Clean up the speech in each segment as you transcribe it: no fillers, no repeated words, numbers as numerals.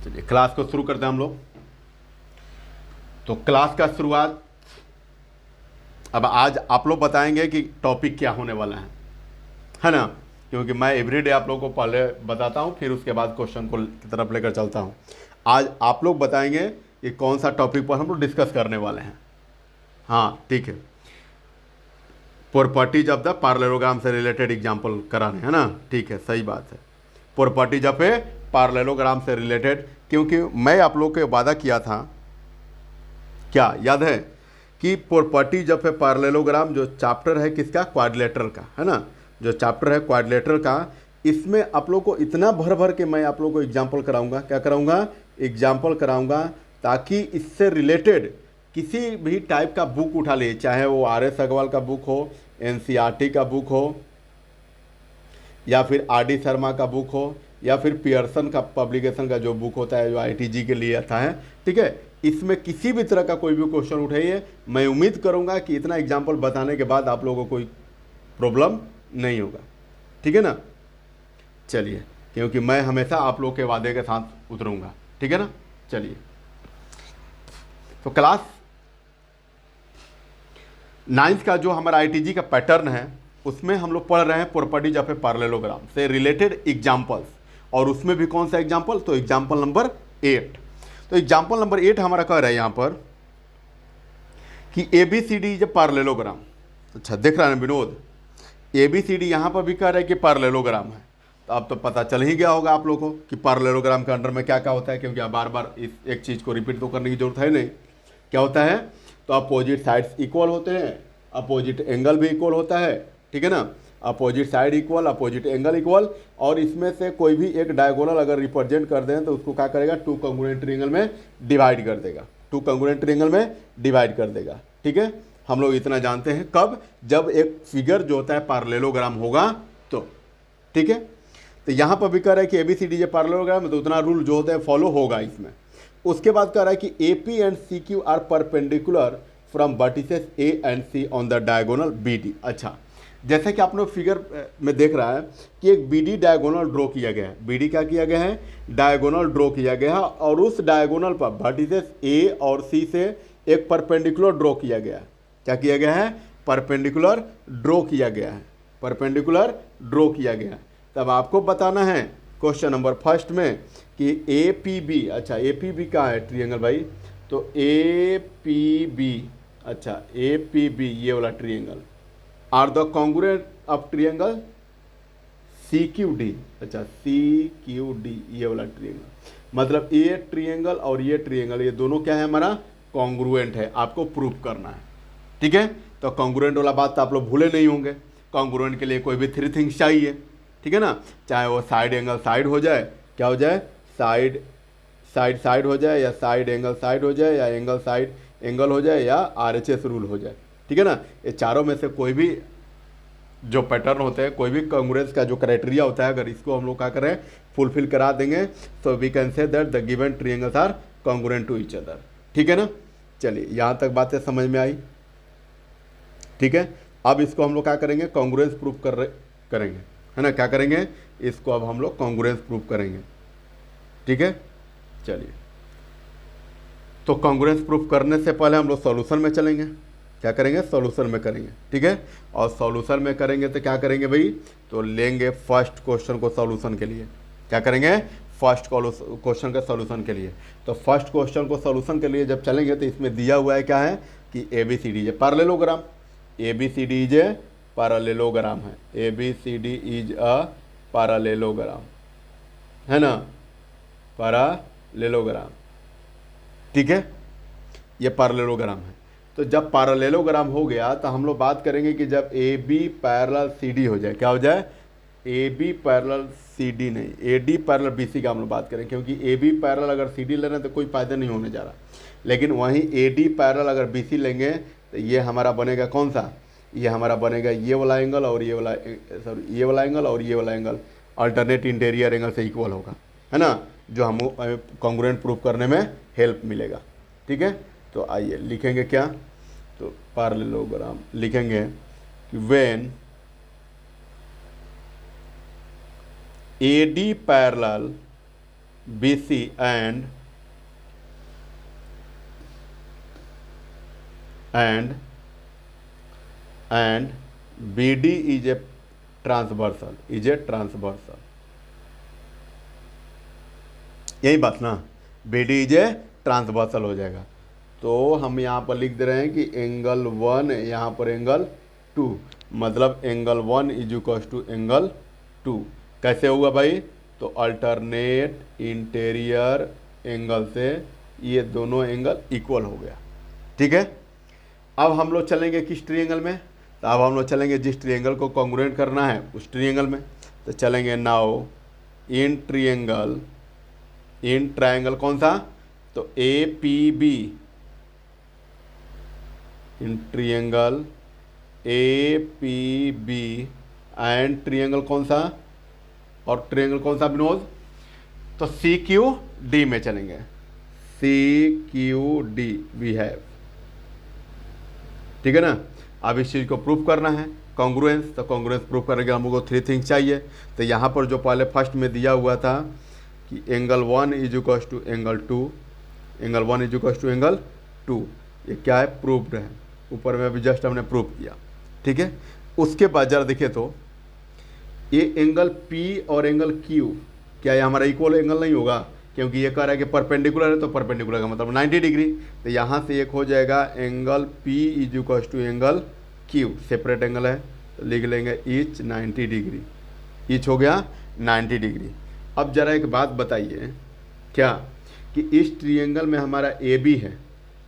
चलिए क्लास को शुरू करते हैं हम लोग। तो क्लास का शुरुआत अब आज आप लोग बताएंगे कि टॉपिक क्या होने वाला है ना, क्योंकि मैं एवरीडे आप लोगों को पहले बताता हूँ, फिर उसके बाद क्वेश्चन को की तरफ लेकर चलता हूँ। आज आप लोग बताएंगे कि कौन सा टॉपिक पर हम लोग डिस्कस करने वाले हैं। हाँ ठीक है, प्रॉपर्टीज ऑफ द पार्लेलोग्राम से रिलेटेड एग्जाम्पल कराने हैं ना, ठीक है सही बात है। प्रॉपर्टीज ऑफ ए पार्लेलोग्राम से रिलेटेड, क्योंकि मैं आप लोग को वादा किया था, क्या याद है कि प्रॉपर्टीज ऑफ ए पार्लेलोग्राम जो चैप्टर है किसका, क्वाड्रिलेटरल का है ना, जो चैप्टर है क्वाड्रिलेटरल का, इसमें आप लोग को इतना भर भर के मैं आप लोग को एग्जाम्पल कराऊंगा। क्या कराऊंगा? एग्जाम्पल कराऊंगा, ताकि इससे रिलेटेड किसी भी टाइप का बुक उठा लिए, चाहे वो आर.एस. अग्रवाल का बुक हो, एनसीईआरटी का बुक हो, या फिर आर.डी. शर्मा का बुक हो, या फिर पियर्सन का पब्लिकेशन का जो बुक होता है जो आईटीजी के लिए आता है, ठीक है। इसमें किसी भी तरह का कोई भी क्वेश्चन उठाइए, मैं उम्मीद करूंगा कि इतना एग्जाम्पल बताने के बाद आप लोगों को कोई प्रॉब्लम नहीं होगा, ठीक है ना। चलिए, क्योंकि मैं हमेशा आप लोग के वादे के साथ उतरूंगा, ठीक है ना। चलिए, तो क्लास 9th का जो हमारा आईटीजी का पैटर्न है, उसमें हम लोग पढ़ रहे हैं प्रॉपर्टीज ऑफ ए पैरेललोग्राम से रिलेटेड एग्जाम्पल्स, और उसमें भी कौन सा एग्जाम्पल, तो एग्जाम्पल नंबर 8। तो एग्जाम्पल नंबर 8 हमारा कह रहा है यहाँ पर कि ABCD इज ए पैरेललोग्राम। अच्छा देख रहे हैं विनोद, ABCD यहाँ पर भी कह रहा है कि पैरेललोग्राम है। तो अब तो पता चल ही गया होगा आप लोगों को कि पैरेललोग्राम के अंडर में क्या क्या होता है, क्योंकि आप बार बार इस एक चीज़ को रिपीट तो करने की जरूरत है नहीं। क्या होता है, तो अपोजिट साइड्स इक्वल होते हैं, अपोजिट एंगल भी इक्वल होता है, ठीक है ना। Opposite side equal, opposite angle equal, और इसमें से कोई भी एक डायगोनल अगर रिप्रेजेंट कर दें तो उसको क्या करेगा, टू कॉन्ग्रुएंट ट्रायंगल में डिवाइड कर देगा, टू कॉन्ग्रुएंट ट्रायंगल में डिवाइड कर देगा, ठीक है। हम लोग इतना जानते हैं, कब, जब एक फिगर जो होता है पैरेललोग्राम होगा तो, ठीक है। तो यहाँ पर भी कह रहा है कि ABCD जो पैरेललोग्राम है, तो उतना रूल जो होता है फॉलो होगा इसमें। उसके बाद कह रहा है कि AP and CQ are perpendicular from vertices A and C on the diagonal BD। अच्छा, जैसे कि आप लोग फिगर में देख रहा है कि एक BD डायगोनल ड्रॉ किया गया है। BD क्या किया गया है, डायगोनल ड्रॉ किया गया है, और उस डायगोनल पर वर्टिसेस A और C से एक परपेंडिकुलर ड्रॉ किया गया है। क्या किया गया है, परपेंडिकुलर ड्रॉ किया गया है, परपेंडिकुलर ड्रॉ किया गया है। तब आपको बताना है क्वेश्चन नंबर फर्स्ट में कि APB, अच्छा APB का है ट्रायंगल भाई, तो APB, अच्छा APB ये वाला triangle are the congruent of triangle CQD, अच्छा CQD ये वाला ट्रायंगल, मतलब ये ट्रायंगल और ये ट्रायंगल, ये दोनों क्या है, हमारा कॉन्ग्रुएंट है, आपको प्रूव करना है, ठीक है। तो कॉन्ग्रुएंट वाला बात तो आप लोग भूले नहीं होंगे। कॉन्ग्रुएंट के लिए कोई भी 3 थिंग्स चाहिए, ठीक है ना, चाहे वो साइड एंगल साइड हो जाए, क्या हो जाए, साइड साइड साइड हो जाए, या साइड एंगल साइड हो जाए, या एंगल साइड एंगल हो जाए, या RHS रूल हो जाए, ठीक है ना। ये चारों में से कोई भी जो पैटर्न होते हैं, कोई भी कांग्रेस का जो क्राइटेरिया होता है, अगर इसको हम लोग क्या करें, फुलफिल करा देंगे, तो we can say that the given triangles are congruent to each other, ठीक है ना। चलिए, यहाँ तक बातें समझ में आई, ठीक है। अब इसको हम लोग क्या करेंगे, कांग्रुएंस प्रूफ करेंगे, है ना। क्या करेंगे, इसको अब हम लोग कांग्रुएंस प्रूफ करेंगे, ठीक है। चलिए, तो कांग्रुएंस प्रूफ करने से पहले हम लोग सॉल्यूशन में चलेंगे। क्या करेंगे, सॉल्यूशन में करेंगे, ठीक है। और सॉल्यूशन में करेंगे तो क्या करेंगे भाई, तो लेंगे फर्स्ट क्वेश्चन को सॉल्यूशन के लिए। क्या करेंगे, फर्स्ट क्वेश्चन का सॉल्यूशन के लिए। तो फर्स्ट क्वेश्चन को सॉल्यूशन के लिए जब चलेंगे, तो इसमें दिया हुआ है क्या है कि ABCD is a parallelogram, ABCD is a parallelogram है, ABCD इज अ पैरेललोग्राम, है ना, पैरेललोग्राम, ठीक है, ये पैरेललोग्राम है। तो जब पैरेललोग्राम हो गया, तो हम लोग बात करेंगे कि जब AB पैरेलल CD हो जाए, क्या हो जाए, AB पैरेलल CD नहीं, AD पैरेलल BC का हम लोग बात करें, क्योंकि AB पैरेलल अगर CD ले रहे हैं तो कोई फायदा नहीं होने जा रहा, लेकिन वहीं AD पैरेलल अगर BC लेंगे तो ये हमारा बनेगा कौन सा, ये हमारा बनेगा ये वाला एंगल, और ये वाला, सॉरी ये वाला एंगल और ये वाला एंगल अल्टरनेट इंटीरियर एंगल से इक्वल होगा, है ना, जो हम कांग्रुएंट प्रूफ करने में हेल्प मिलेगा, ठीक है। तो आइए लिखेंगे क्या, तो पैरेललोग्राम लिखेंगे कि when AD parallel BC and BD is a transversal, यही बात ना, BD इज ए ट्रांसवर्सल हो जाएगा। तो हम यहाँ पर लिख दे रहे हैं कि एंगल 1 यहाँ पर एंगल 2, मतलब angle 1 is equal to angle 2। कैसे हुआ भाई? तो अल्टरनेट इंटीरियर एंगल से ये दोनों एंगल इक्वल हो गया। ठीक है, अब हम लोग चलेंगे किस ट्रायंगल में? तो अब हम लोग चलेंगे जिस ट्रायंगल को कॉन्ग्रुएंट करना है उस ट्रायंगल में। तो चलेंगे नाउ इन ट्रायंगल कौन सा? तो APB, in triangle APB and triangle कौन सा? और ट्रायंगल कौन सा विनोद? तो CQD में चलेंगे, CQD वी हैव। ठीक है ना। अब इस चीज़ को प्रूफ करना है कॉन्ग्रुएंस, तो कॉन्ग्रुएंस प्रूफ करने के लिए हमको 3 थिंग्स चाहिए। तो यहाँ पर जो पहले फर्स्ट में दिया हुआ था कि angle 1 is equal to angle 2, angle 1 is equal to angle 2, ये क्या है? प्रूफ्ड है। ऊपर में अभी जस्ट हमने प्रूफ किया। ठीक है, उसके बाद जरा देखिए तो ये एंगल P और एंगल Q, क्या ये हमारा इक्वल एंगल नहीं होगा? क्योंकि ये कह रहा है कि परपेंडिकुलर है, तो परपेंडिकुलर का मतलब 90 डिग्री। तो यहाँ से एक हो जाएगा angle P is equal to angle Q, separate angle है तो लिख लेंगे ईच 90 डिग्री, ईच हो गया 90 डिग्री। अब जरा एक बात बताइए क्या कि इस ट्रायंगल में हमारा AB है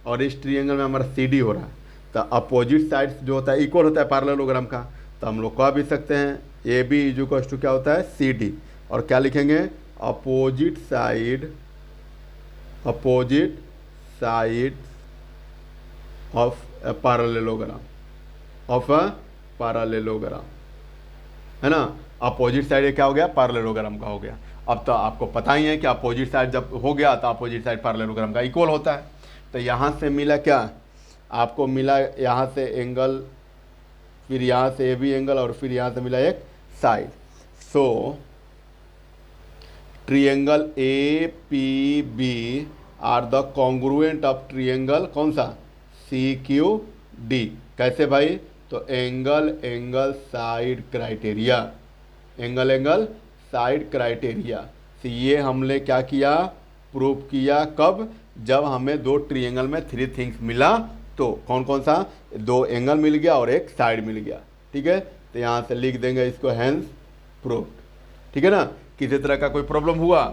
और इस ट्रायंगल में हमारा CD हो रहा है, तो अपोजिट साइड्स जो होता है इक्वल होता है पैरेललोग्राम का। तो हम लोग कह भी सकते हैं AB इज इक्वल टू क्या होता है? CD, और क्या लिखेंगे? Opposite side of a parallelogram, है ना। अपोजिट साइड क्या हो गया? पैरेललोग्राम का हो गया। अब तो आपको पता ही है कि अपोजिट साइड जब हो गया तो अपोजिट साइड पैरेललोग्राम का इक्वल होता है। तो यहाँ से मिला क्या? आपको मिला यहाँ से एंगल, फिर यहाँ से AB एंगल, और फिर यहाँ से मिला एक side. So triangle APB are the congruent of triangle कौन सा? CQD। कैसे भाई? तो angle side criteria, angle side criteria. तो ये हमने क्या किया? प्रूव किया। कब? जब हमें दो ट्रायंगल में 3 थिंग्स मिला। तो कौन कौन सा? 2 एंगल मिल गया और एक साइड मिल गया। ठीक है, तो यहाँ से लिख देंगे इसको हेंस प्रूव्ड। ठीक है ना। किसी तरह का कोई प्रॉब्लम हुआ?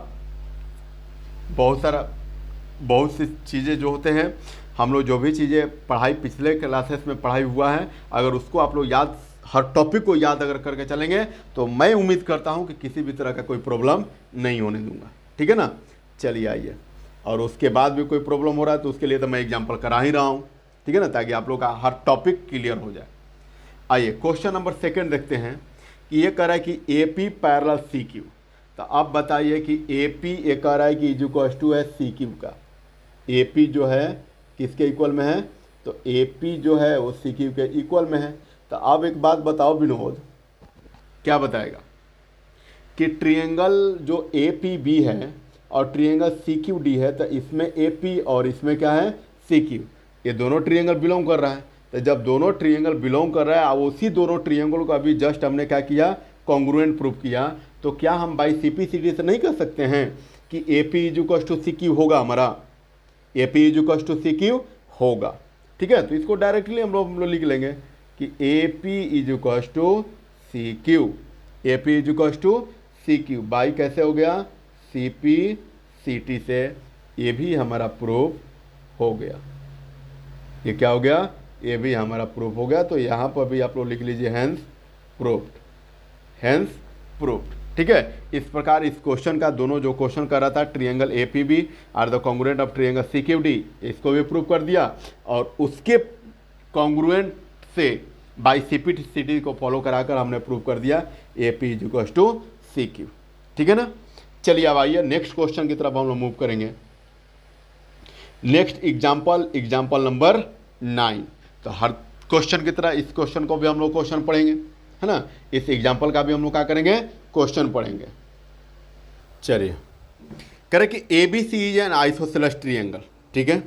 बहुत सी चीज़ें जो होते हैं, हम लोग जो भी चीज़ें पढ़ाई पिछले क्लासेस में पढ़ाई हुआ है, अगर उसको आप लोग याद, हर टॉपिक को याद अगर करके चलेंगे तो मैं उम्मीद करता हूं कि किसी भी तरह का कोई प्रॉब्लम नहीं होने दूंगा। ठीक है ना। चलिए आइए, और उसके बाद भी कोई प्रॉब्लम हो रहा है तो उसके लिए तो मैं एग्जाम्पल करा ही रहा हूँ। ठीक है ना, ताकि आप लोग का हर टॉपिक क्लियर हो जाए। आइए क्वेश्चन नंबर 2 देखते हैं कि ये कह रहा है कि AP पैरेलल CQ। तो आप बताइए कि AP ये कह रहा है कि इज इक्वल टू है CQ का। AP जो है किसके इक्वल में है? तो AP जो है वो CQ के इक्वल में है। तो अब एक बात बताओ विनोद, क्या बताएगा कि ट्रायंगल जो APB है और ट्रायंगल CQD है, तो इसमें AP और इसमें क्या है? CQ। ये दोनों ट्रायंगल बिलोंग कर रहा है। तो जब दोनों ट्रायंगल बिलोंग कर रहा है, अब उसी दोनों ट्रायंगल को अभी जस्ट हमने क्या किया? कॉन्ग्रुएंट प्रूव किया। तो क्या हम बाई CP/CD से नहीं कर सकते हैं कि AP is equal to CQ होगा? हमारा AP is equal to CQ होगा। ठीक है, तो इसको डायरेक्टली हम लोग लिख लेंगे कि AP is equal to CQ, AP is equal to CQ by कैसे हो गया? CP/CT से। ये भी हमारा प्रूफ हो गया। ये क्या हो गया? ये भी हमारा प्रूफ हो गया। तो यहाँ पर भी आप लोग लिख लीजिए हेंस प्रूफ्ड, हेंस प्रूफ्ड। ठीक है, इस प्रकार इस क्वेश्चन का दोनों जो क्वेश्चन कर रहा था triangle APB are the congruent of triangle CQD, इसको भी प्रूव कर दिया। और उसके कॉन्ग्रुएंट से बाई CP/CD को फॉलो कराकर हमने प्रूव कर दिया AP is equal to CQ। ठीक है ना। चलिए अब आइए नेक्स्ट क्वेश्चन की तरफ हम लोग मूव करेंगे। Next example number 9। तो हर क्वेश्चन की तरह इस क्वेश्चन को भी हम लोग क्वेश्चन पढ़ेंगे, है ना। इस एग्जाम्पल का भी हम लोग क्या करेंगे? क्वेश्चन पढ़ेंगे। चलिए कह रहे कि A B C is an isosceles triangle, ठीक है।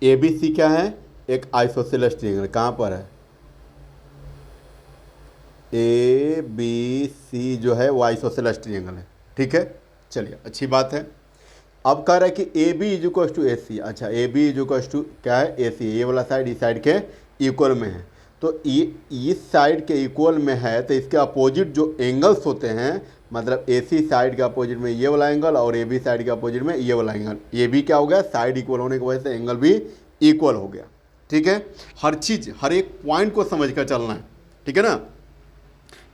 ए बी सी क्या है, एक आइसोसेलेस ट्रिएंगल। कहाँ पर है, ए बी सी जो है वो आइसोसेलेस ट्रिएंगल है, ठीक है। चलिए अच्छी बात है। अब कह रहा है कि A B is equal to A C. अच्छा, A B is equal to क्या है, ए सी। ये वाला साइड इस साइड के इक्वल में है, तो ये इस साइड के इक्वल में है, तो इसके अपोजिट जो एंगल्स होते हैं, मतलब ए सी साइड के अपोजिट में ये वाला एंगल और ए बी साइड के अपोजिट में ये वाला एंगल, ये भी क्या हो गया, साइड इक्वल होने की वजह से एंगल भी इक्वल हो गया, ठीक है। हर चीज़, हर एक पॉइंट को समझ कर चलना है, ठीक है ना,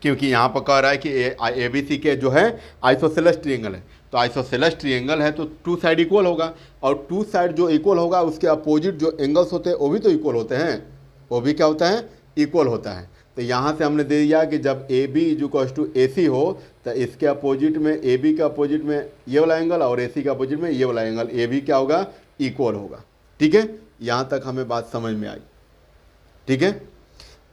क्योंकि यहाँ पर कह रहा है कि ए बी सी के जो है आइसोसेलेस ट्रिएंगल है, तो आइसोसेलेस ट्रिएंगल है तो टू साइड इक्वल होगा, और टू साइड जो इक्वल होगा उसके अपोजिट जो एंगल्स होते हैं वो भी तो इक्वल होते हैं, वो भी क्या होता है, इक्वल होता है। तो यहाँ से हमने दे दिया कि जब A B is equal to A C हो, तो इसके अपोजिट में, ए बी के अपोजिट में ये वाला एंगल और ए सी के अपोजिट में ये वाला एंगल, ए बी क्या होगा, इक्वल होगा, ठीक है। यहाँ तक हमें बात समझ में आई, ठीक है।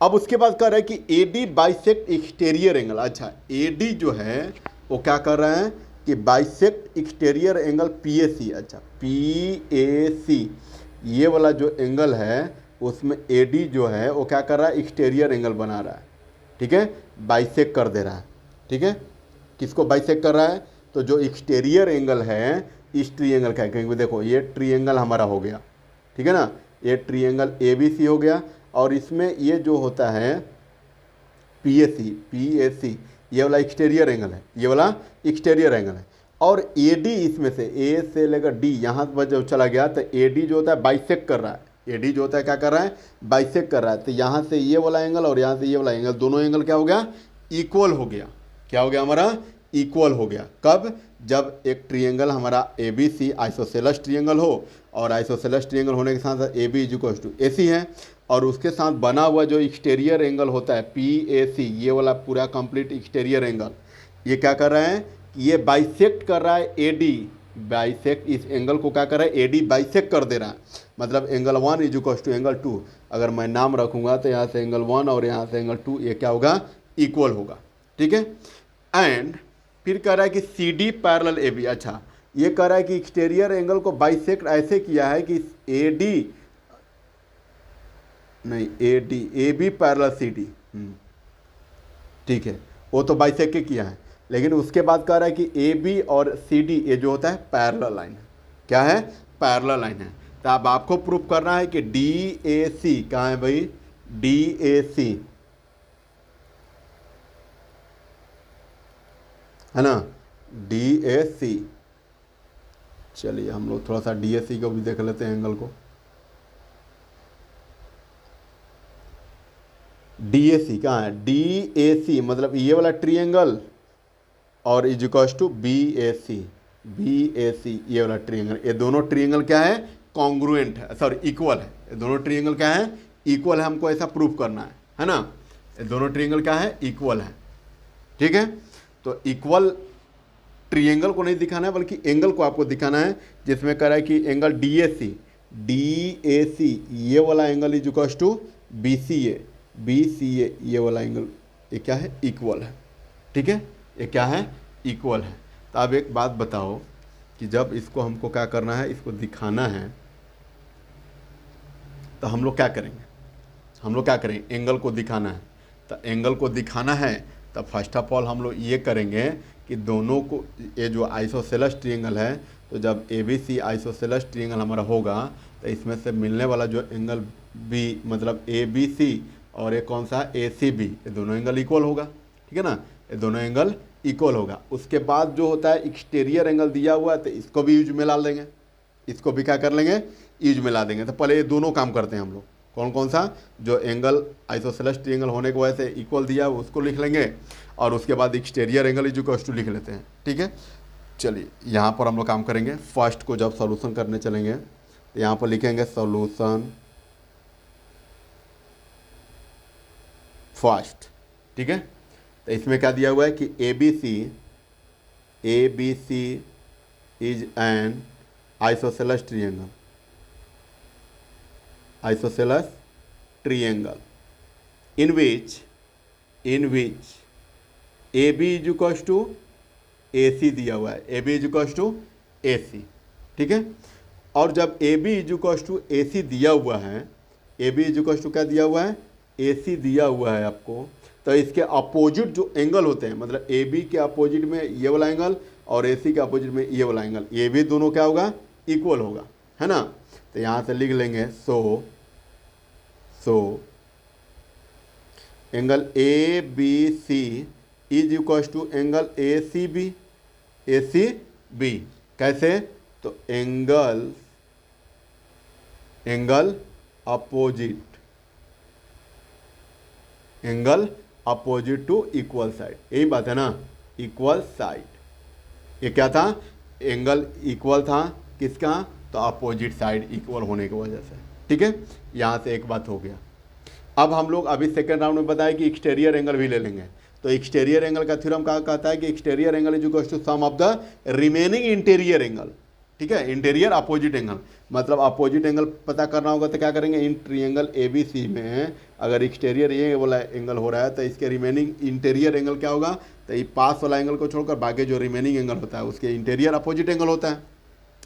अब उसके बाद कह रहा है कि A D bisect exterior angle. अच्छा, ए डी जो है वो क्या कर रहा है कि bisect exterior angle P A C. अच्छा, पी ए सी ये वाला जो एंगल है उसमें ए डी जो है वो क्या कर रहा है, एक्सटीरियर एंगल बना रहा है, ठीक है, बाइसेक्ट कर दे रहा है, ठीक है। किसको बाइसेक्ट कर रहा है, तो जो एक्सटीरियर एंगल है इस ट्रिएंगल का, क्योंकि देखो ये ट्रिएंगल हमारा हो गया, ठीक है ना, ये ट्रिएंगल ए बी सी हो गया, और इसमें ये जो होता है पी ए सी ये वाला एक्सटीरियर एंगल है, ये वाला एक्सटीरियर एंगल है, और ए डी इसमें से ए से लेकर डी यहाँ पर जब चला गया तो ए डी जो होता है बाइसेक्ट कर रहा है, ए डी जो होता है क्या कर रहा है, बाइसेक्ट कर रहा है। तो यहाँ से ये वाला एंगल और यहाँ से ये वाला एंगल, दोनों एंगल क्या हो गया, इक्वल हो गया। क्या हो गया हमारा, इक्वल हो गया। कब, जब एक ट्रिएंगल हमारा A B C isosceles triangle हो, और आइसोसेलेस ट्रिएंगल होने के साथ साथ A B is equal to A C है, और उसके साथ बना हुआ जो एक्सटीरियर एंगल होता है पी ए सी, ये वाला पूरा कंप्लीट एक्सटीरियर एंगल, ये क्या कर रहा है, ये बाइसेक्ट कर रहा है ए डी, बाइसेक्ट, इस एंगल को क्या कर रहा है, ए डी बाइसेक्ट कर दे रहा है, मतलब angle 1 is equal to angle 2। अगर मैं नाम रखूँगा तो यहाँ से एंगल 1 और यहाँ से एंगल 2, ये क्या होगा, इक्वल होगा, ठीक है। एंड फिर कह रहा है कि C D parallel A B. अच्छा, ये कह रहा है कि एक्सटीरियर एंगल को बाइसेक्ट ऐसे किया है कि ए डी नहीं, A D, A B parallel C D, ठीक है, वो तो बाइसेक्ट के किया है, लेकिन उसके बाद कह रहा है कि ए बी और सी डी ये जो होता है पैरेलल लाइन है। क्या है, पैरेलल लाइन है। तो अब आपको प्रूफ करना है कि डी ए सी कहाँ है भाई, डी ए सी है ना, डी ए सी। चलिए हम लोग थोड़ा सा डी ए सी को भी देख लेते हैं एंगल को। डी ए सी कहाँ है, डी ए सी मतलब ये वाला ट्रिएंगल और is equals to B A C, B A C ये वाला ट्रिएंगल, ये दोनों ट्रिएंगल क्या है, कॉन्ग्रुएंट है, सॉरी इक्वल है। ये दोनों ट्रिएंगल क्या है, इक्वल है, हमको ऐसा प्रूफ करना है ना। ये दोनों ट्रिएंगल क्या है, इक्वल है, ठीक है। तो इक्वल ट्रिएंगल को नहीं दिखाना है बल्कि एंगल को आपको दिखाना है, जिसमें कह रहा है कि एंगल डी ए सी ये वाला angle is equals to B C A ये वाला एंगल, ये क्या है, इक्वल है, ठीक है, ये क्या है, इक्वल है। तो अब एक बात बताओ कि जब इसको हमको क्या करना है, इसको दिखाना है, तो हम लोग क्या करेंगे, हम लोग क्या करें, एंगल को दिखाना है। तो एंगल को दिखाना है तो फर्स्ट ऑफ ऑल हम लोग ये करेंगे कि दोनों को, ये जो आइसोसेलेस ट्रिएंगल है, तो जब A B C isosceles triangle हमारा होगा तो इसमें से मिलने वाला जो एंगल बी मतलब ए बी सी और ये कौन सा, ए सी बी, ये दोनों एंगल इक्वल होगा, ठीक है ना, ये दोनों एंगल इक्वल होगा। उसके बाद जो होता है एक्सटीरियर एंगल दिया हुआ है तो इसको भी यूज में ला देंगे, इसको भी क्या कर लेंगे, यूज में ला देंगे। तो पहले ये दोनों काम करते हैं हम लोग, कौन कौन सा, जो एंगल आइसोसेलेस ट्रिएंगल होने की वजह से इक्वल दिया है उसको लिख लेंगे, और उसके बाद exterior angle is equal to लिख लेते हैं, ठीक है। चलिए यहाँ पर हम लोग काम करेंगे। फर्स्ट को जब सॉल्यूशन करने चलेंगे तो यहाँ पर लिखेंगे सॉल्यूशन फर्स्ट, ठीक है। तो इसमें क्या दिया हुआ है कि A B C is an isosceles triangle, isosceles triangle in which A B is equals to A C दिया हुआ है, A B is equals to A C, ठीक है। और जब A B is equals to A C दिया हुआ है, ए बी इजुकल्स टू क्या दिया हुआ है, ए सी दिया हुआ है आपको, तो इसके अपोजिट जो एंगल होते हैं, मतलब ए बी के अपोजिट में ये वाला एंगल और ए सी के अपोजिट में ये वाला एंगल, ये भी दोनों क्या होगा, इक्वल होगा, है ना। तो यहाँ से लिख लेंगे so angle A B C is equal to angle A C B. कैसे, तो angle opposite to equal side, यही बात है ना, इक्वल साइड। ये क्या था, एंगल इक्वल था किसका, तो अपोजिट साइड इक्वल होने की वजह से, ठीक है। यहाँ से एक बात हो गया। अब हम लोग अभी सेकेंड राउंड में बताया कि एक्सटीरियर एंगल भी ले लेंगे। तो एक्सटीरियर एंगल का थ्योरम क्या कहता है कि exterior angle is equal to sum of the remaining interior angle, ठीक है। इंटीरियर अपोजिट एंगल, मतलब अपोजिट एंगल पता करना होगा तो क्या करेंगे, इन ट्रायंगल ABC में अगर एक्सटीरियर ये वाला एंगल हो रहा है तो इसके रिमेनिंग इंटीरियर एंगल क्या होगा, तो ये पास वाला एंगल को छोड़कर बाकी जो रिमेनिंग एंगल होता है उसके इंटीरियर अपोजिट एंगल होता है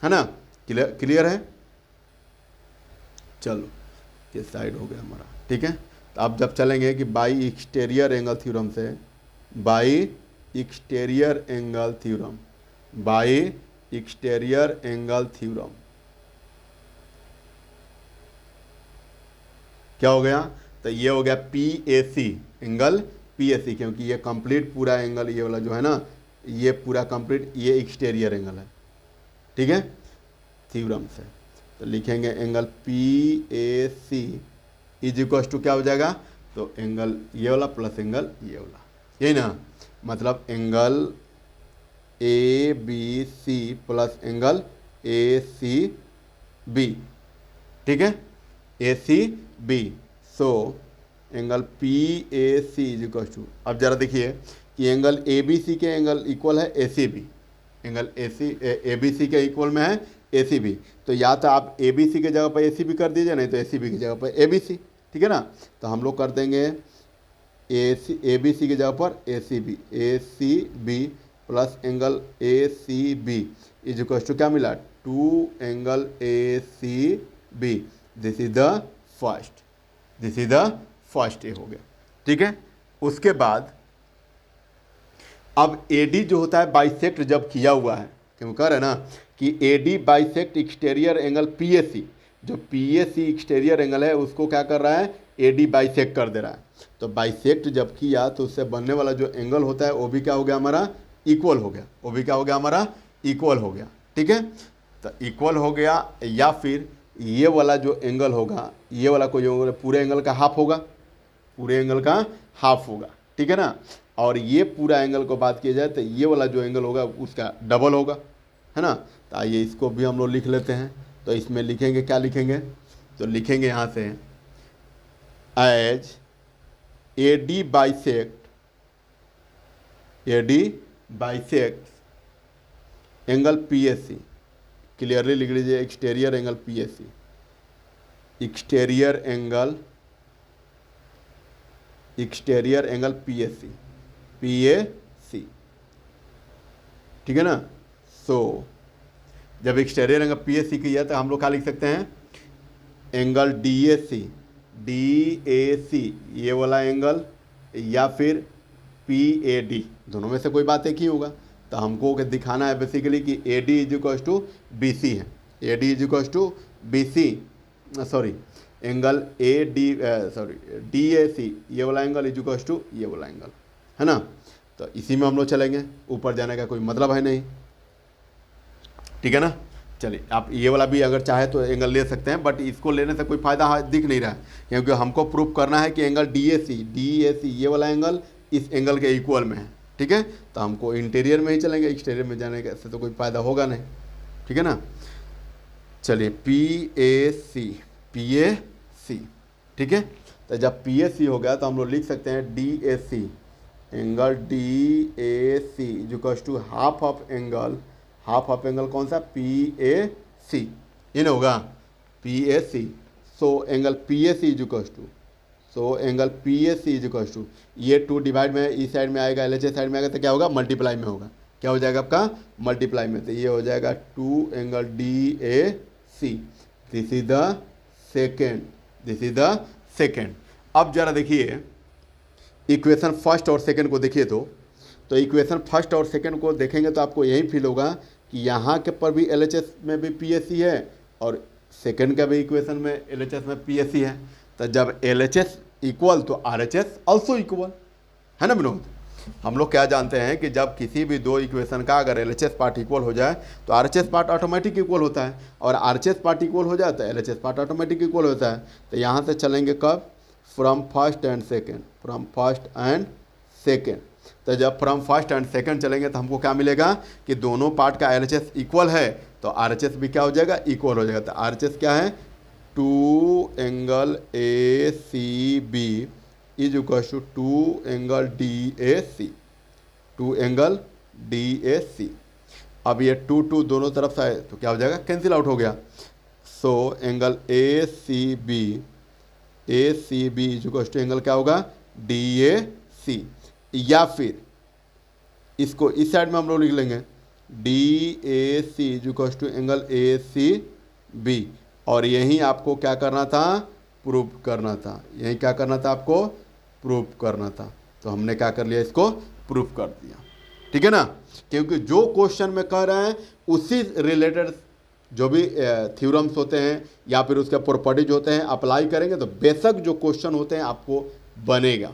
ना। क्लियर है। चलो ये साइड हो गया हमारा, ठीक है। तो अब जब चलेंगे कि बाई एक्सटीरियर एंगल थ्योरम से, बाई एक्सटीरियर एंगल थ्योरम क्या हो गया, तो ये हो गया PAC, एंगल PAC, क्योंकि ये कंप्लीट पूरा एंगल ये वाला जो है ना, ये पूरा कंप्लीट ये एक्सटीरियर एंगल है, ठीक है, थ्योरम से। तो लिखेंगे angle PAC is equal to क्या हो जाएगा, तो एंगल ये वाला प्लस एंगल ये वाला, यही ना, मतलब angle ABC plus angle ACB, ठीक है, ACB। So angle PAC is equal to, अब जरा देखिए कि एंगल ABC के एंगल इक्वल है ACB, एंगल ABC के इक्वल में है ACB। तो या तो आप ABC के जगह पर ACB कर दीजिए, नहीं तो ACB की जगह पर ABC, ठीक है ना। तो हम लोग कर देंगे ABC की जगह पर ACB plus angle ACB is equal to क्या मिला, 2 angle ACB। This is the first, ये हो गया, ठीक है। उसके बाद अब AD जो होता है बाइसेक्ट जब किया हुआ है, क्यों कह रहे हैं ना कि AD bisect exterior angle PAC, जो PAC एक्सटीरियर एंगल है उसको क्या कर रहा है, AD बाइसेक्ट कर दे रहा है। तो बाइसेक्ट जब किया तो उससे बनने वाला जो एंगल होता है वो भी क्या हो गया हमारा, इक्वल हो गया, वो भी क्या हो गया हमारा, इक्वल हो गया, ठीक है। तो इक्वल हो गया, या फिर ये वाला जो एंगल होगा, ये वाला कोई एंगल पूरे एंगल का हाफ होगा, पूरे एंगल का हाफ होगा, ठीक है ना। और ये पूरा एंगल को बात किया जाए तो ये वाला जो एंगल होगा उसका डबल होगा, है ना। तो आइए इसको भी हम लोग लिख लेते हैं। तो इसमें लिखेंगे, क्या लिखेंगे, तो लिखेंगे यहाँ से as AD bisect angle PAC, clearly लिख लीजिए, exterior angle PAC, exterior angle PAC, ठीक है ना। सो जब एक्सटीरियर एंगल PAC किया तो हम लोग क्या लिख सकते हैं, एंगल DAC ये वाला एंगल, या फिर PAD, दोनों में से कोई बात एक ही होगा। तो हमको दिखाना है बेसिकली कि AD is equal to BC है, AD is equal to BC, sorry angle DAC ये वाला एंगल इज इक्वल टू ये वाला एंगल, है ना। तो इसी में हम लोग चलेंगे, ऊपर जाने का कोई मतलब है नहीं, ठीक है ना। चलिए आप ये वाला भी अगर चाहे तो एंगल ले सकते हैं, बट इसको लेने से कोई फ़ायदा दिख नहीं रहा है, क्योंकि हमको प्रूव करना है कि एंगल DAC ये वाला एंगल इस एंगल के इक्वल में है, ठीक है। तो हमको इंटीरियर में ही चलेंगे, एक्सटीरियर में जाने से तो कोई फ़ायदा होगा नहीं, ठीक है ना। चलिए PAC, ठीक है। तो जब PAC हो गया तो हम लोग लिख सकते हैं DAC, angle DAC equal to half of angle कौन सा, PAC, ये ना होगा PAC। So angle PAC is equal to ये 2 डिवाइड में इस साइड में आएगा, LHS साइड में आएगा तो क्या होगा, मल्टीप्लाई में होगा, क्या हो जाएगा आपका, मल्टीप्लाई में, तो ये हो जाएगा 2 angle DAC। This is the second, this is the second. अब जरा देखिए इक्वेशन फर्स्ट और सेकेंड को देखिए, तो इक्वेशन फर्स्ट और सेकेंड को देखेंगे तो आपको यही फील होगा कि यहाँ के पर भी LHS में भी PSE है और सेकेंड का भी इक्वेशन में LHS में PSE है। तो जब LHS इक्वल तो RHS ऑल्सो इक्वल, है ना विनोद। हम लोग क्या जानते हैं कि जब किसी भी दो इक्वेशन का अगर LHS पार्ट इक्वल हो जाए तो RHS पार्ट ऑटोमेटिक इक्वल होता है, और RHS पार्ट इक्वल हो जाए तो LHS पार्ट ऑटोमेटिक इक्वल होता है। तो यहाँ से चलेंगे कब, from first and second, from first and second. तो जब फ्रॉम फर्स्ट एंड सेकेंड चलेंगे तो हमको क्या मिलेगा कि दोनों पार्ट का LHS इक्वल है, तो RHS भी क्या हो जाएगा, इक्वल हो जाएगा। तो RHS क्या है, 2 angle ACB is equal to 2 angle DAC, 2 angle DAC। अब ये 2 दोनों तरफ से आए तो क्या हो जाएगा, कैंसिल आउट हो गया। So angle ACB is equal to angle क्या होगा, DAC। या फिर इसको इस साइड में हम लोग लिख लेंगे DAC is equal to angle ACB, और यही आपको क्या करना था, प्रूव करना था। यही क्या करना था, आपको प्रूव करना था। तो हमने क्या कर लिया, इसको प्रूव कर दिया, ठीक है ना। क्योंकि जो क्वेश्चन में कह रहे हैं उसी रिलेटेड जो भी थ्योरम्स होते हैं या फिर उसके प्रॉपर्टीज होते हैं अप्लाई करेंगे तो बेशक जो क्वेश्चन होते हैं आपको बनेगा।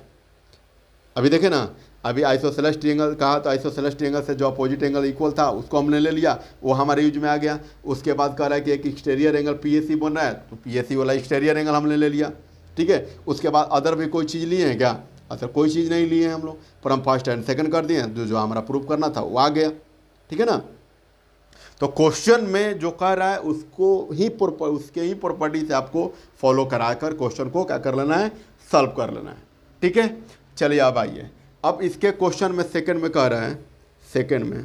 अभी देखें ना, अभी आइसोसेलेस ट्रायंगल कहा तो आइसोसेलेस ट्रायंगल से जो अपोजिट एंगल इक्वल था उसको हमने ले लिया, वो हमारे यूज में आ गया। उसके बाद कह रहा है कि एक एक्सटीरियर एंगल PAC बन रहा है तो PAC वाला एक्सटीरियर एंगल हमने ले लिया, ठीक है। उसके बाद अदर भी कोई चीज़ लिए हैं क्या, अदर कोई चीज़ नहीं लिए हैं हम लोग, पर हम फर्स्ट एंड सेकंड कर दिए, जो हमारा प्रूव करना था वो आ गया, ठीक है ना। तो क्वेश्चन में जो कह रहा है उसको ही उसके ही प्रॉपर्टी से आपको फॉलो कराकर क्वेश्चन को क्या कर लेना है, सॉल्व कर लेना है, ठीक है। चलिए अब आइए, अब इसके क्वेश्चन में सेकंड में कह रहा है, सेकंड में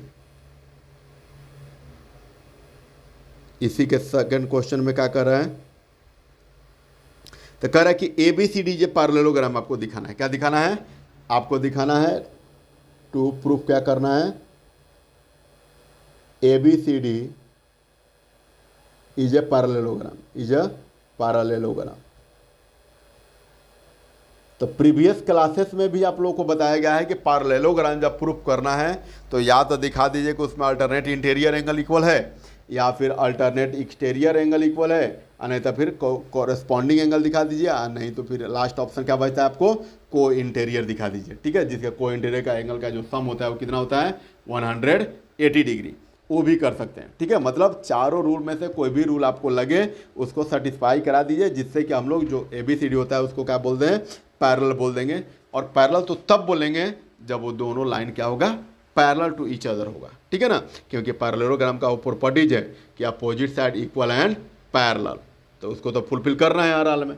इसी के सेकंड क्वेश्चन में क्या कर रहा है, तो कह रहा है कि ABCD जो पैरेललोग्राम आपको दिखाना है। क्या दिखाना है, आपको दिखाना है टू प्रूफ क्या करना है, ABCD is a parallelogram, is a parallelogram. तो प्रीवियस क्लासेस में भी आप लोगों को बताया गया है कि पैरेललोग्राम जब प्रूफ करना है तो या तो दिखा दीजिए कि उसमें अल्टरनेट इंटीरियर एंगल इक्वल है या फिर अल्टरनेट एक्सटीरियर एंगल इक्वल है, नहीं तो फिर कॉरेस्पॉन्डिंग एंगल दिखा दीजिए, नहीं तो फिर लास्ट ऑप्शन क्या बचता है आपको, को इंटीरियर दिखा दीजिए, ठीक है। जिसका को इंटीरियर का एंगल का जो सम होता है वो कितना होता है, 180 डिग्री, वो भी कर सकते हैं, ठीक है। मतलब चारों रूल में से कोई भी रूल आपको लगे उसको सेटिस्फाई करा दीजिए, जिससे कि हम लोग जो ABCD होता है उसको क्या बोलते हैं, पैरेलल बोल देंगे। और पैरेलल तो तब बोलेंगे जब वो दोनों लाइन क्या होगा, पैरेलल टू ईच अदर होगा, ठीक है ना। क्योंकि पैरेललोग्राम का वो प्रॉपर्टीज है कि opposite side equal and parallel, तो उसको तो फुलफिल करना है हर हाल में,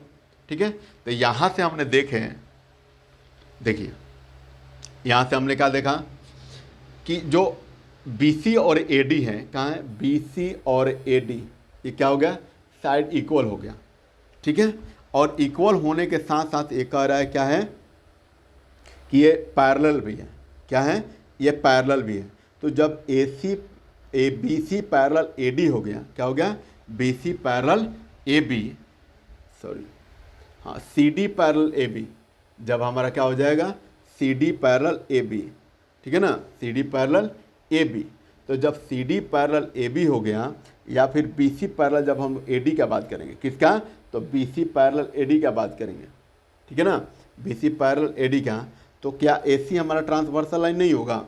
ठीक है। तो यहाँ से हमने देखे, देखिए यहाँ से हमने क्या देखा कि जो BC और AD है, कहाँ है, BC और AD, ये क्या हो गया, साइड इक्वल हो गया, ठीक है। और इक्वल होने के साथ साथ ये कह रहा है क्या है कि ये पैरेलल भी है, क्या है, ये पैरेलल भी है। तो जब BC पैरेलल AD हो गया, क्या हो गया, BC पैरेलल AB, सॉरी हाँ, CD पैरेलल AB, जब हमारा क्या हो जाएगा, CD पैरेलल AB, ठीक है ना, CD पैरेलल AB। तो जब CD पैरेलल AB हो गया या फिर BC पैरेलल, जब हम AD का बात करेंगे, किसका, तो BC पैरेलल AD का बात करेंगे, ठीक है ना, BC पैरेलल AD का, तो क्या AC हमारा ट्रांसवर्सल लाइन नहीं होगा,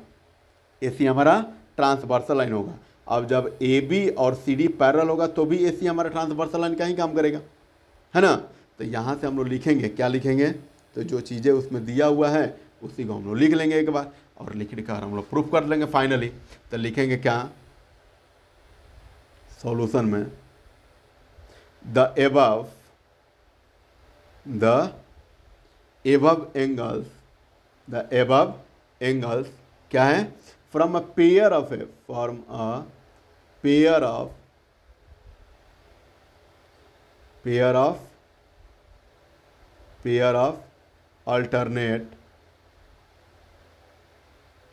AC हमारा ट्रांसवर्सल लाइन होगा। अब जब AB और CD पैरेलल होगा तो भी AC हमारा ट्रांसवर्सल लाइन का ही काम करेगा, है ना। तो यहाँ से हम लोग लिखेंगे, क्या लिखेंगे, तो जो चीज़ें उसमें दिया हुआ है उसी को हम लोग लिख लेंगे एक बार, और लिखने का हम लोग प्रूफ कर लेंगे फाइनली। तो लिखेंगे क्या, सॉल्यूशन में द एबव एंगल्स क्या है, from a pair of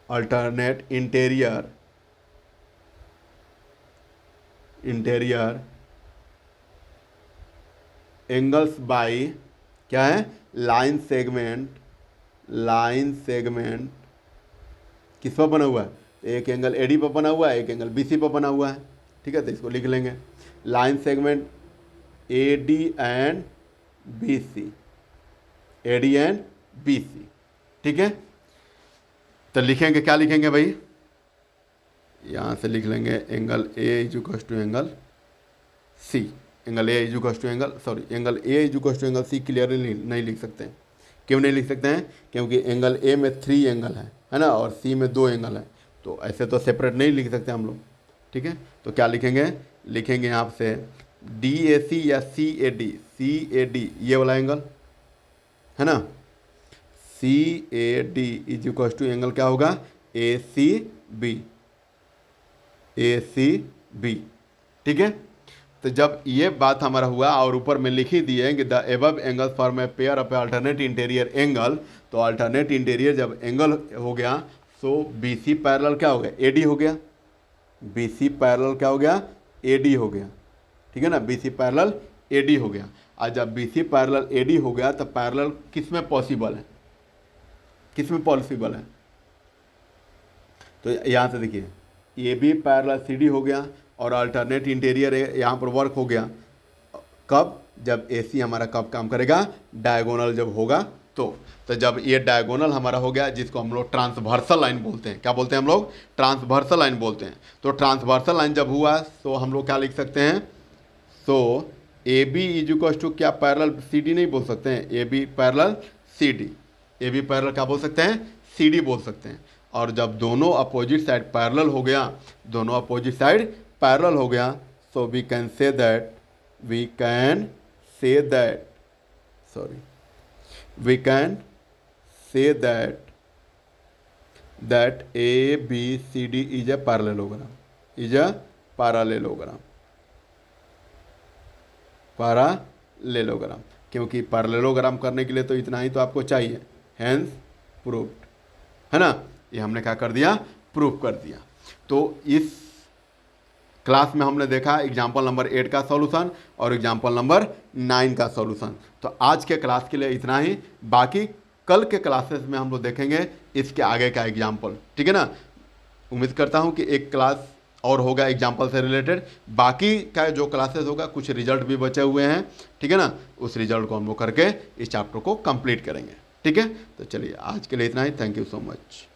alternate interior interior angles by क्या है, लाइन सेगमेंट किस पर बना हुआ है, एक एंगल एडी पर बना हुआ है, एक एंगल बीसी पर बना हुआ है। ठीक है, तो इसको लिख लेंगे line segment AD and BC, AD and BC. ठीक है, तो लिखेंगे, क्या लिखेंगे भाई, यहाँ से लिख लेंगे angle A is equal to angle C, angle A is equal to angle angle A is equal to angle C clearly नहीं लिख सकते हैं। क्यों नहीं लिख सकते हैं, क्योंकि एंगल ए में 3 एंगल है ना, और सी में 2 एंगल है, तो ऐसे तो सेपरेट नहीं लिख सकते हम लोग। ठीक है, तो क्या लिखेंगे, लिखेंगे यहाँ से डी ए सी या सी ए डी ये वाला एंगल है ना, C A D is equal to angle क्या होगा, ए सी बी। ठीक है, तो जब ये बात हमारा हुआ और ऊपर में लिख ही दिए कि the above angle form a pair of alternate interior angle, तो अल्टरनेट इंटीरियर जब एंगल हो गया तो बी सी पैरेलल क्या हो गया, ए डी हो गया, बी सी पैरेलल क्या हो गया, ए डी हो गया। ठीक है ना, B C parallel A D हो गया। और जब B C parallel A D हो गया तो पैरेलल किस में पॉसिबल है, किस में पॉसिबल है, तो यहाँ से देखिए A B parallel C D हो गया और अल्टरनेट इंटीरियर यहाँ पर वर्क हो गया। कब, जब ए सी हमारा कब काम करेगा, डायगोनल जब होगा तो जब ये डायगोनल हमारा हो गया, जिसको हम लोग ट्रांसवर्सल लाइन बोलते हैं, क्या बोलते हैं हम लोग, ट्रांसवर्सल लाइन बोलते हैं। तो ट्रांसवर्सल लाइन जब हुआ तो हम लोग क्या लिख सकते हैं, तो A B is equal to क्या, पैरेलल सी डी नहीं बोल सकते हैं, A B parallel C D, A B parallel क्या बोल सकते हैं, सी डी बोल सकते हैं। और जब दोनों अपोजिट साइड पैरेलल हो गया, दोनों अपोजिट साइड पैरेलल हो गया, so we can say that we can say that A B C D is a parallelogram, parallelogram. क्योंकि पैरेललोग्राम करने के लिए तो इतना ही तो आपको चाहिए, हैंस प्रूव्ड, है ना, ये हमने क्या कर दिया, प्रूफ कर दिया। तो इस क्लास में हमने देखा एग्जाम्पल नंबर 8 का सॉल्यूशन और एग्जाम्पल नंबर 9 का सॉल्यूशन। तो आज के क्लास के लिए इतना ही, बाकी कल के क्लासेस में हम लोग देखेंगे इसके आगे का एग्जाम्पल। ठीक है ना, उम्मीद करता हूँ कि एक क्लास और होगा एग्जाम्पल से रिलेटेड, बाकी का जो क्लासेस होगा कुछ रिजल्ट भी बचे हुए हैं। ठीक है ना, उस रिजल्ट को हम लोग करके इस चैप्टर को कंप्लीट करेंगे। ठीक है, तो चलिए आज के लिए इतना ही, थैंक यू सो मच।